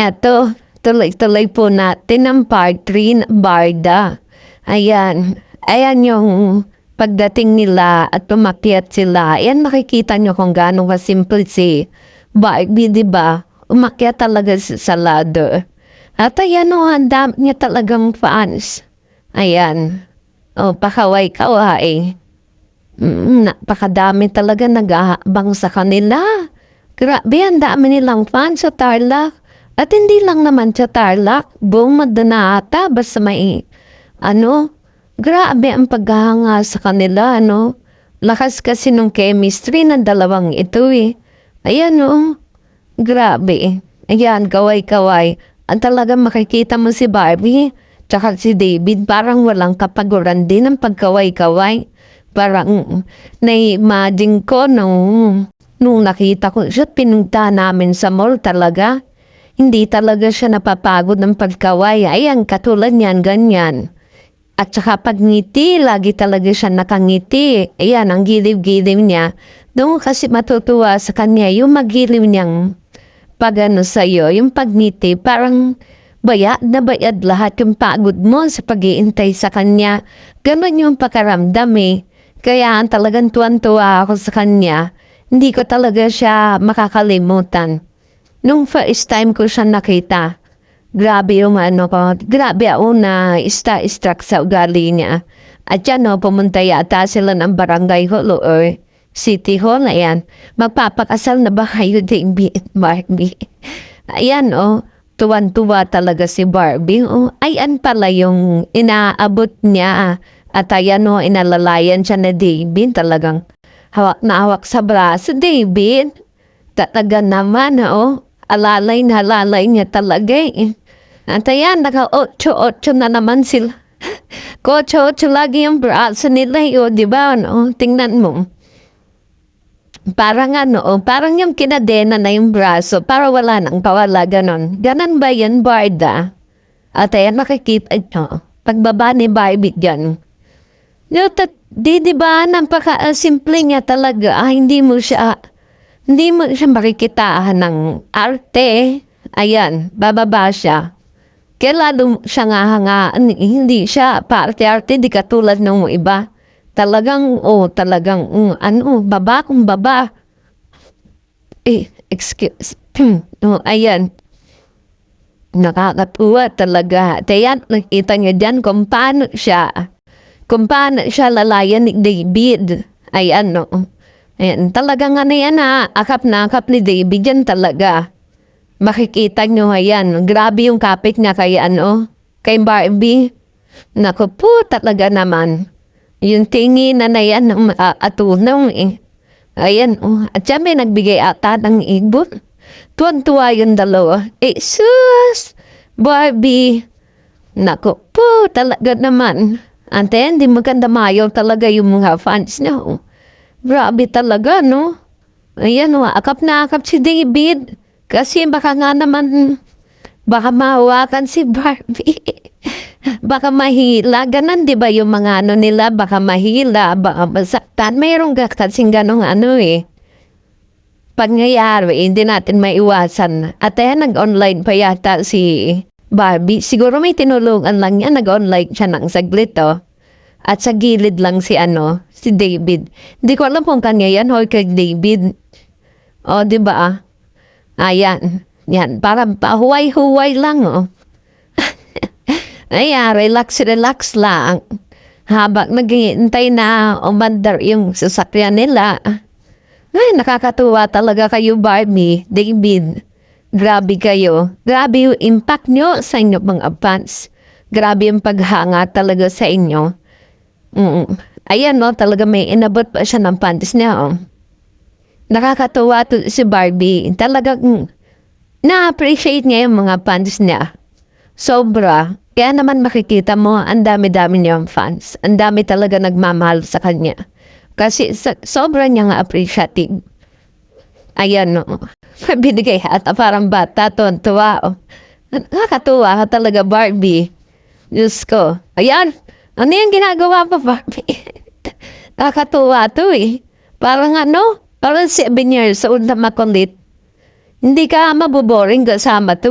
Eto, tuloy-tuloy po natin ang part 3 ng Barda. Ayan. Ayan yung pagdating nila at umakyat sila. Ayan, makikita nyo kung gaano kasimple si Barbie, di ba? Umakyat talaga sa ladder. At ayan o, ang dami niya talagang fans. Ayan. O, pakaway-kaway. Napakadami talaga nag-aabang sa kanila. Grabe, ang dami nilang fans sa Tarlac. At hindi lang naman sa Tarlac, buong Madanata, basta may, grabe ang paghahanga sa kanila, Lakas kasi nung chemistry ng dalawang ito eh. Ayan grabe. Ayan, kaway-kaway. Ang talagang makikita mo si Barbie, tsaka si David, parang walang kapaguran din ang pagkaway-kaway. Parang na-imagine ko nung nakita ko siya, pinunta namin sa mall talaga. Hindi talaga siya napapagod ng pagkaway. Ayan, katulad niyan, ganyan. At saka pagngiti, lagi talaga siya nakangiti. Ayan, ang giliw-giliw niya. Doon kasi matutuwa sa kanya, yung magiliw niyang pagano sa'yo, yung pagngiti, parang bayad na bayad lahat yung pagod mo sa pag-iintay sa kanya. Ganon yung pakaramdam eh. Kaya talagang tuwan-tuwa ako sa kanya. Hindi ko talaga siya makakalimutan. Nung first time ko siya nakita, grabe yung grabe ako na struck sa ugali niya. At yan pumunta yata sila ng barangay hall or city hall, ayan. Magpapakasal na ba kayo, David at Barbie? Ayan tuwan-tuwa talaga si Barbie. Ayan pala yung inaabot niya. At ayan inalalayan siya na David, talagang hawak na hawak sa braso, David. Talaga naman, alalay na alalay niya talaga eh. At ayan, naka-8-8 na naman sila. Ko-8 lagi yung braso nila di ba? Tingnan mo. Parang parang yung kinadena na yung braso, para wala nang kawala, ganon. Ganon ba yan, Barda? At ayan, makikita ito. Pagbaba ni Barbie dyan. Di ba, napaka-simple niya talaga. Hindi mo siya makikitaan ng arte. Ayan, bababa siya. Kaya lalo siya nga, hindi siya parte-arte, di katulad ng iba. Talagang, baba kung baba. Excuse. Ayan. Nakakatuwa talaga. Kaya nakita niyo dyan kung paano siya lalayan ni David. Ayan, Ayan, talagang yan akap na akap ni David yan talaga. Makikita nyo, ayan, grabe yung kapit niya kay kay Barbie. Naku po, talaga naman. Yung tingin na yan, atunaw eh. Ayan, at siya may nagbigay ata ng ibon. Tuwan-tuwa yung dalawa. Sus! Barbie! Naku po, talaga naman. Ante, hindi maganda mayaw talaga yung mga fans niya. Grabe talaga, Ayan, akap na akap si David. Kasi baka nga naman, baka mahawakan si Barbie. Baka mahila. Ganon, di ba yung mga nila, baka mahila, baka masaktan. Mayroong kasing ganong pangyayari, hindi natin maiwasan. At ayan, nag-online pa yata si Barbie. Siguro may tinulungan lang niya, nag-online siya ng saglit, At sa gilid lang si David. Hindi ko alam kung kanya yan o kay David. Di ba? Ayan. Yan, parang pahuway-huway lang, Ayan, relax lang. Habang naghihintay na umandar yung sasakyan nila. Ay, nakakatuwa talaga kayo, Barbie, David. Grabe kayo. Grabe yung impact nyo sa inyo mga fans. Grabe yung paghanga talaga sa inyo. Ayan, talaga may inabot pa siya ng panties niya, Nakakatuwa to si Barbie. Talagang na-appreciate niya yung mga fans niya. Sobra. Kaya naman makikita mo, ang dami-dami niyang fans. Ang dami talaga nagmamahal sa kanya. Kasi sobra niya nga appreciative. Ayan, binigay ata parang bata, tuwa. Nakakatuwa ka talaga, Barbie. Diyos ko. Ayan, ano yung ginagawa pa, Barbie? Nakakatuwa to eh. Parang parang 7 years old na makulit. Hindi ka maboboring kasama to.